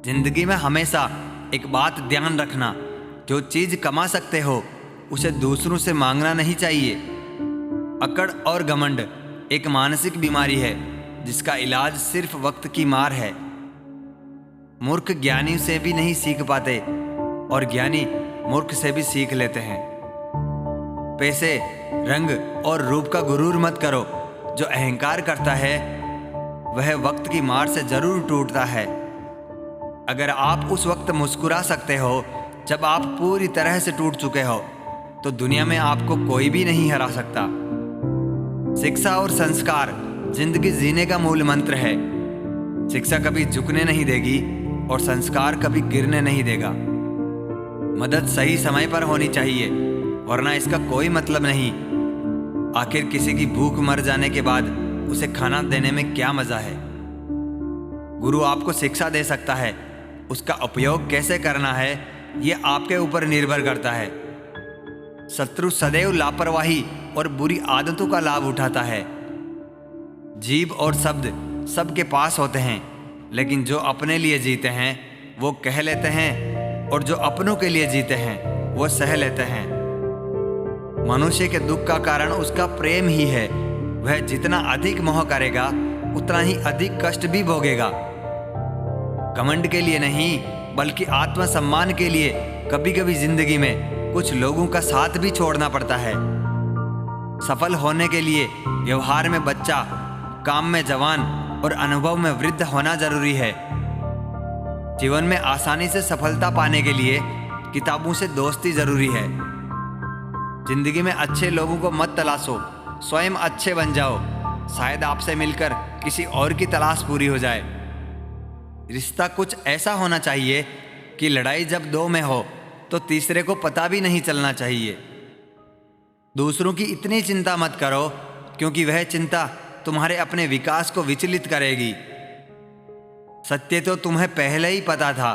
जिंदगी में हमेशा एक बात ध्यान रखना, जो चीज कमा सकते हो उसे दूसरों से मांगना नहीं चाहिए। अकड़ और घमंड एक मानसिक बीमारी है जिसका इलाज सिर्फ वक्त की मार है। मूर्ख ज्ञानी से भी नहीं सीख पाते और ज्ञानी मूर्ख से भी सीख लेते हैं। पैसे, रंग और रूप का गुरूर मत करो। जो अहंकार करता है वह वक्त की मार से जरूर टूटता है। अगर आप उस वक्त मुस्कुरा सकते हो जब आप पूरी तरह से टूट चुके हो, तो दुनिया में आपको कोई भी नहीं हरा सकता। शिक्षा और संस्कार जिंदगी जीने का मूल मंत्र है। शिक्षा कभी झुकने नहीं देगी और संस्कार कभी गिरने नहीं देगा। मदद सही समय पर होनी चाहिए, वरना इसका कोई मतलब नहीं। आखिर किसी की भूख मर जाने के बाद उसे खाना देने में क्या मजा है। गुरु आपको शिक्षा दे सकता है, उसका उपयोग कैसे करना है ये आपके ऊपर निर्भर करता है। शत्रु सदैव लापरवाही और बुरी आदतों का लाभ उठाता है। जीभ और शब्द सबके पास होते हैं, लेकिन जो अपने लिए जीते हैं वो कह लेते हैं, और जो अपनों के लिए जीते हैं वो सह लेते हैं। मनुष्य के दुख का कारण उसका प्रेम ही है। वह जितना अधिक मोह करेगा उतना ही अधिक कष्ट भी भोगेगा। घमंड के लिए नहीं, बल्कि आत्मसम्मान के लिए कभी कभी जिंदगी में कुछ लोगों का साथ भी छोड़ना पड़ता है। सफल होने के लिए व्यवहार में बच्चा, काम में जवान और अनुभव में वृद्ध होना जरूरी है। जीवन में आसानी से सफलता पाने के लिए किताबों से दोस्ती जरूरी है। जिंदगी में अच्छे लोगों को मत तलाशो, स्वयं अच्छे बन जाओ। शायद आपसे मिलकर किसी और की तलाश पूरी हो जाए। रिश्ता कुछ ऐसा होना चाहिए कि लड़ाई जब दो में हो तो तीसरे को पता भी नहीं चलना चाहिए। दूसरों की इतनी चिंता मत करो, क्योंकि वह चिंता तुम्हारे अपने विकास को विचलित करेगी। सत्य तो तुम्हें पहले ही पता था,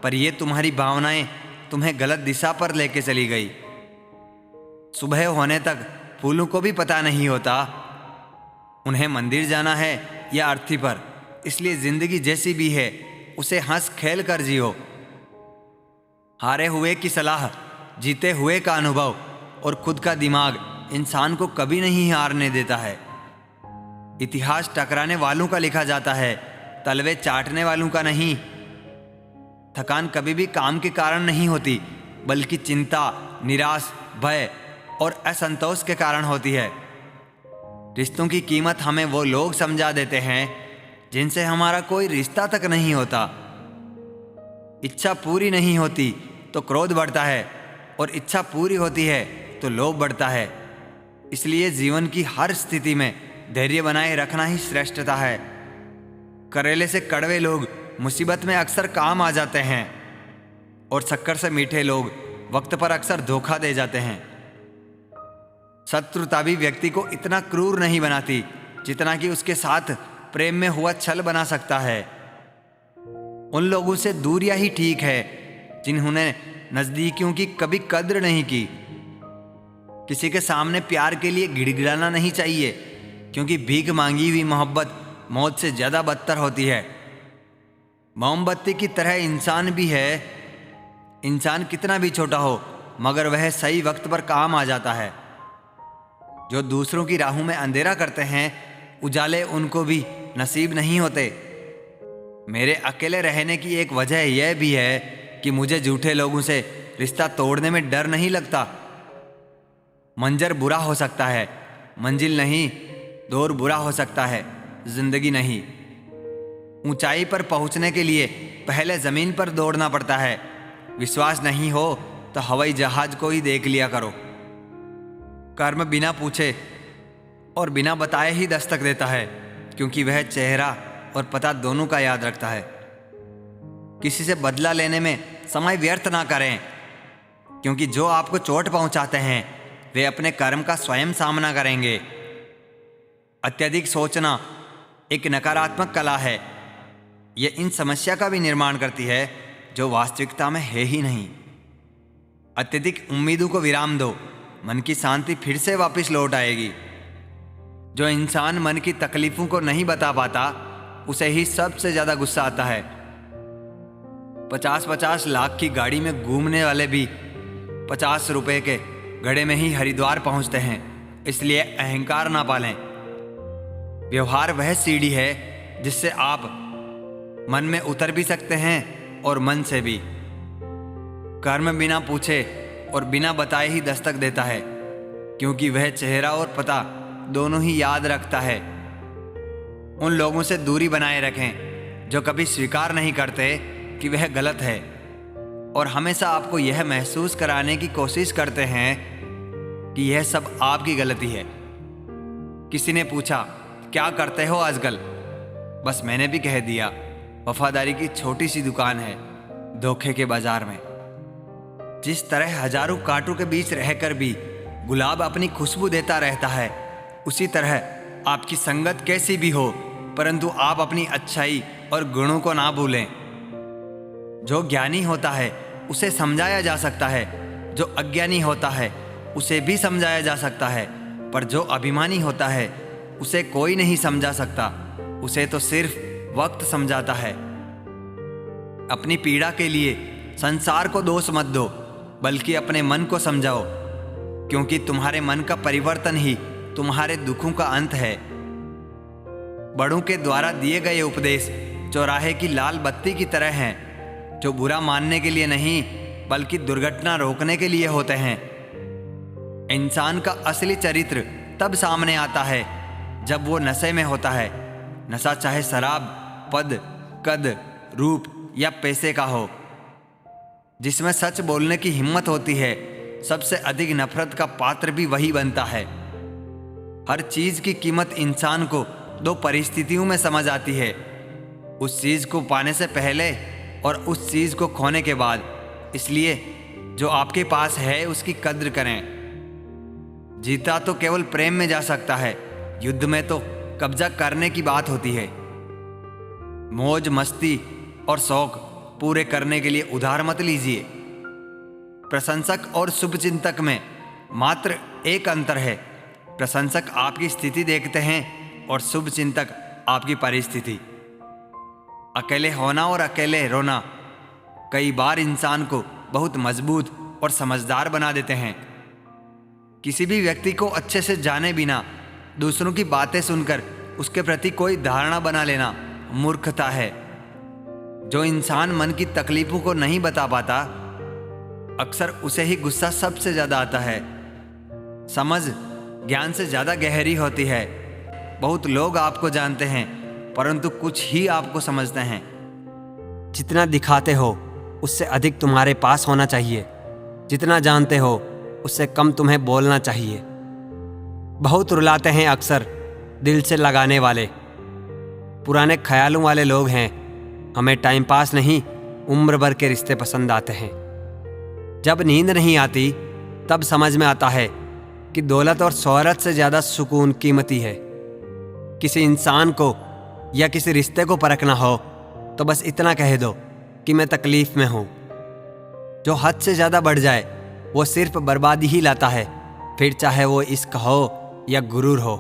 पर यह तुम्हारी भावनाएं तुम्हें गलत दिशा पर लेके चली गई। सुबह होने तक फूलों को भी पता नहीं होता उन्हें मंदिर जाना है या अर्थी पर। इसलिए जिंदगी जैसी भी है उसे हंस खेल कर जियो। हारे हुए की सलाह, जीते हुए का अनुभव और खुद का दिमाग इंसान को कभी नहीं हारने देता है। इतिहास टकराने वालों का लिखा जाता है, तलवे चाटने वालों का नहीं। थकान कभी भी काम के कारण नहीं होती, बल्कि चिंता, निराश, भय और असंतोष के कारण होती है। रिश्तों की कीमत हमें वो लोग समझा देते हैं जिनसे हमारा कोई रिश्ता तक नहीं होता। इच्छा पूरी नहीं होती तो क्रोध बढ़ता है, और इच्छा पूरी होती है तो लोभ बढ़ता है। इसलिए जीवन की हर स्थिति में धैर्य बनाए रखना ही श्रेष्ठता है। करेले से कड़वे लोग मुसीबत में अक्सर काम आ जाते हैं, और शक्कर से मीठे लोग वक्त पर अक्सर धोखा दे जाते हैं। शत्रुता भी व्यक्ति को इतना क्रूर नहीं बनाती जितना कि उसके साथ प्रेम में हुआ छल बना सकता है। उन लोगों से दूरियां ही ठीक है जिन्होंने नजदीकियों की कभी कद्र नहीं की। किसी के सामने प्यार के लिए गिड़गिड़ाना नहीं चाहिए, क्योंकि भीख मांगी हुई मोहब्बत मौत से ज्यादा बदतर होती है। मोमबत्ती की तरह इंसान भी है। इंसान कितना भी छोटा हो, मगर वह सही वक्त पर काम आ जाता है। जो दूसरों की राहों में अंधेरा करते हैं, उजाले उनको भी नसीब नहीं होते। मेरे अकेले रहने की एक वजह यह भी है कि मुझे झूठे लोगों से रिश्ता तोड़ने में डर नहीं लगता। मंजर बुरा हो सकता है, मंजिल नहीं। दौर बुरा हो सकता है, जिंदगी नहीं। ऊंचाई पर पहुंचने के लिए पहले जमीन पर दौड़ना पड़ता है। विश्वास नहीं हो तो हवाई जहाज को ही देख लिया करो। कर्म बिना पूछे और बिना बताए ही दस्तक देता है, क्योंकि वह चेहरा और पता दोनों का याद रखता है। किसी से बदला लेने में समय व्यर्थ ना करें, क्योंकि जो आपको चोट पहुंचाते हैं वे अपने कर्म का स्वयं सामना करेंगे। अत्यधिक सोचना एक नकारात्मक कला है। यह इन समस्या का भी निर्माण करती है जो वास्तविकता में है ही नहीं। अत्यधिक उम्मीदों को विराम दो, मन की शांति फिर से वापस लौट आएगी। जो इंसान मन की तकलीफों को नहीं बता पाता, उसे ही सबसे ज्यादा गुस्सा आता है। 50-50 लाख की गाड़ी में घूमने वाले भी 50 रुपए के घड़े में ही हरिद्वार पहुंचते हैं। इसलिए अहंकार ना पालें। व्यवहार वह सीढ़ी है जिससे आप मन में उतर भी सकते हैं और मन से भी। कर्म बिना पूछे और बिना बताए ही दस्तक देता है, क्योंकि वह चेहरा और पता दोनों ही याद रखता है। उन लोगों से दूरी बनाए रखें जो कभी स्वीकार नहीं करते कि वह गलत है और हमेशा आपको यह महसूस कराने की कोशिश करते हैं कि यह सब आपकी गलती है। किसी ने पूछा, क्या करते हो आजकल? बस मैंने भी कह दिया, वफादारी की छोटी सी दुकान है धोखे के बाजार में। जिस तरह हजारों कांटों के बीच रहकर भी गुलाब अपनी खुशबू देता रहता है, उसी तरह आपकी संगत कैसी भी हो, परंतु आप अपनी अच्छाई और गुणों को ना भूलें। जो ज्ञानी होता है उसे समझाया जा सकता है, जो अज्ञानी होता है उसे भी समझाया जा सकता है, पर जो अभिमानी होता है उसे कोई नहीं समझा सकता। उसे तो सिर्फ वक्त समझाता है। अपनी पीड़ा के लिए संसार को दोष मत दो, बल्कि अपने मन को समझाओ, क्योंकि तुम्हारे मन का परिवर्तन ही तुम्हारे दुखों का अंत है। बड़ों के द्वारा दिए गए उपदेश चौराहे की लाल बत्ती की तरह हैं, जो बुरा मानने के लिए नहीं बल्कि दुर्घटना रोकने के लिए होते हैं। इंसान का असली चरित्र तब सामने आता है जब वो नशे में होता है। नशा चाहे शराब, पद, कद, रूप या पैसे का हो। जिसमें सच बोलने की हिम्मत होती है, सबसे अधिक नफरत का पात्र भी वही बनता है। हर चीज की कीमत इंसान को दो परिस्थितियों में समझ आती है, उस चीज को पाने से पहले और उस चीज को खोने के बाद। इसलिए जो आपके पास है उसकी कद्र करें। जीता तो केवल प्रेम में जा सकता है, युद्ध में तो कब्जा करने की बात होती है। मौज मस्ती और शौक पूरे करने के लिए उधार मत लीजिए। प्रशंसक और शुभचिंतक में मात्र एक अंतर है, प्रशंसक आपकी स्थिति देखते हैं और शुभचिंतक आपकी परिस्थिति। अकेले होना और अकेले रोना कई बार इंसान को बहुत मजबूत और समझदार बना देते हैं। किसी भी व्यक्ति को अच्छे से जाने बिना दूसरों की बातें सुनकर उसके प्रति कोई धारणा बना लेना मूर्खता है। जो इंसान मन की तकलीफों को नहीं बता पाता, अक्सर उसे ही गुस्सा सबसे ज्यादा आता है। समझ ज्ञान से ज्यादा गहरी होती है। बहुत लोग आपको जानते हैं, परंतु कुछ ही आपको समझते हैं। जितना दिखाते हो उससे अधिक तुम्हारे पास होना चाहिए। जितना जानते हो उससे कम तुम्हें बोलना चाहिए। बहुत रुलाते हैं अक्सर दिल से लगाने वाले, पुराने ख्यालों वाले लोग हैं। हमें टाइम पास नहीं, उम्र भर के रिश्ते पसंद आते हैं। जब नींद नहीं आती तब समझ में आता है कि दौलत और शोहरत से ज़्यादा सुकून कीमती है। किसी इंसान को या किसी रिश्ते को परखना हो तो बस इतना कह दो कि मैं तकलीफ में हूँ। जो हद से ज़्यादा बढ़ जाए वो सिर्फ बर्बादी ही लाता है, फिर चाहे वो इश्क हो या गुरूर हो।